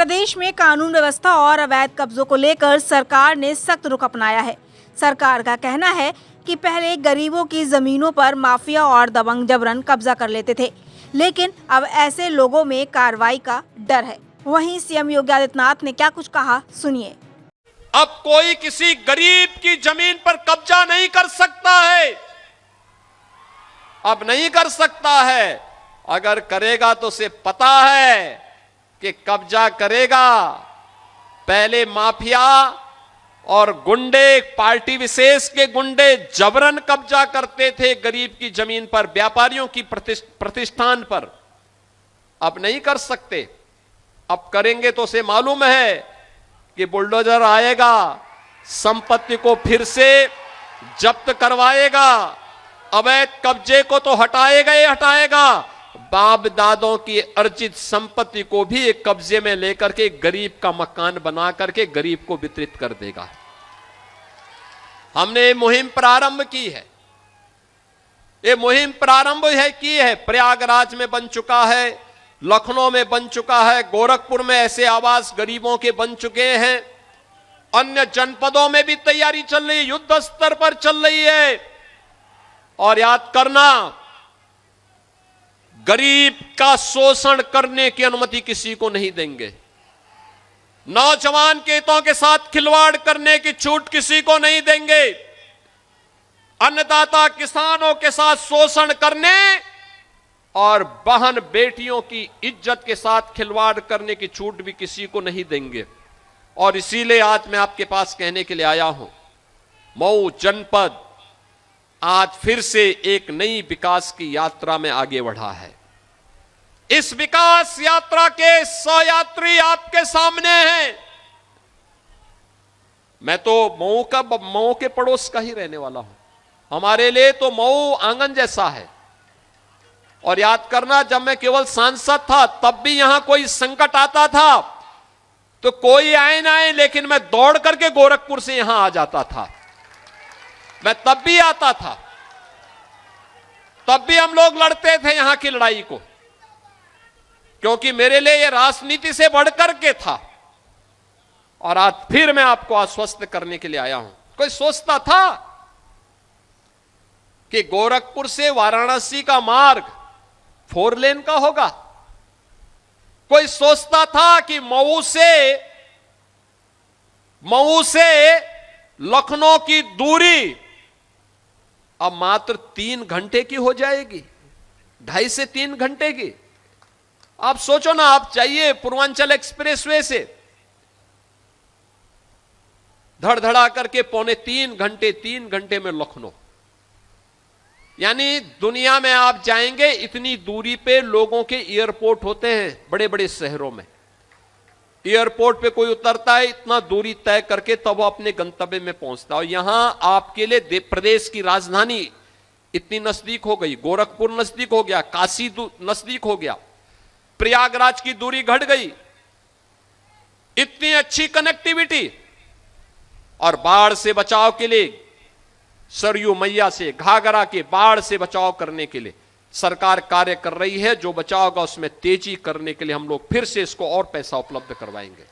प्रदेश में कानून व्यवस्था और अवैध कब्जों को लेकर सरकार ने सख्त रुख अपनाया है। सरकार का कहना है कि पहले गरीबों की जमीनों पर माफिया और दबंग जबरन कब्जा कर लेते थे, लेकिन अब ऐसे लोगों में कार्रवाई का डर है। वहीं सीएम योगी आदित्यनाथ ने क्या कुछ कहा, सुनिए। अब कोई किसी गरीब की जमीन पर कब्जा नहीं कर सकता है, अब नहीं कर सकता है। अगर करेगा तो उसे पता है कि कब्जा करेगा। पहले माफिया और गुंडे, पार्टी विशेष के गुंडे जबरन कब्जा करते थे गरीब की जमीन पर, व्यापारियों की प्रतिष्ठान पर। अब नहीं कर सकते। अब करेंगे तो उसे मालूम है कि बुलडोजर आएगा, संपत्ति को फिर से जब्त करवाएगा, अवैध कब्जे को तो हटाएगा ही हटाएगा, बाप दादों की अर्जित संपत्ति को भी एक कब्जे में लेकर के गरीब का मकान बना करके गरीब को वितरित कर देगा। हमने ये मुहिम प्रारंभ की है। ये मुहिम प्रारंभ की है। प्रयागराज में बन चुका है, लखनऊ में बन चुका है, गोरखपुर में ऐसे आवास गरीबों के बन चुके हैं, अन्य जनपदों में भी तैयारी चल रही है, युद्ध स्तर पर चल रही है। और याद करना, गरीब का शोषण करने की अनुमति किसी को नहीं देंगे। नौजवान के हितों के साथ खिलवाड़ करने की छूट किसी को नहीं देंगे। अन्नदाता किसानों के साथ शोषण करने और बहन बेटियों की इज्जत के साथ खिलवाड़ करने की छूट भी किसी को नहीं देंगे। और इसीलिए आज मैं आपके पास कहने के लिए आया हूं, मऊ जनपद आज फिर से एक नई विकास की यात्रा में आगे बढ़ा है। इस विकास यात्रा के 100 यात्री आपके सामने हैं। मैं तो मऊ के पड़ोस का ही रहने वाला हूं। हमारे लिए तो मऊ आंगन जैसा है। और याद करना, जब मैं केवल सांसद था तब भी यहां कोई संकट आता था तो कोई आए ना आए, लेकिन मैं दौड़ करके गोरखपुर से यहां आ जाता था। मैं तब भी आता था, तब भी हम लोग लड़ते थे यहां की लड़ाई को, क्योंकि मेरे लिए यह राजनीति से बढ़कर के था। और आज फिर मैं आपको आश्वस्त करने के लिए आया हूं। कोई सोचता था कि गोरखपुर से वाराणसी का मार्ग 4 लेन का होगा? कोई सोचता था कि मऊ से लखनऊ की दूरी अब मात्र 3 घंटे की हो जाएगी, 2.5 से 3 घंटे की। आप सोचो ना, आप चाहिए पूर्वांचल एक्सप्रेसवे से धड़धड़ा करके पौने 3 घंटे में लखनऊ। यानी दुनिया में आप जाएंगे, इतनी दूरी पे लोगों के एयरपोर्ट होते हैं बड़े बड़े शहरों में। एयरपोर्ट पे कोई उतरता है, इतना दूरी तय करके तब वो अपने गंतव्य में पहुंचता है। और यहां आपके लिए प्रदेश की राजधानी इतनी नजदीक हो गई, गोरखपुर नजदीक हो गया, काशी नजदीक हो गया, प्रयागराज की दूरी घट गई, इतनी अच्छी कनेक्टिविटी। और बाढ़ से बचाव के लिए, सरयू मैया से, घाघरा के बाढ़ से बचाव करने के लिए सरकार कार्य कर रही है। जो बचाव होगा उसमें तेजी करने के लिए हम लोग फिर से इसको और पैसा उपलब्ध करवाएंगे।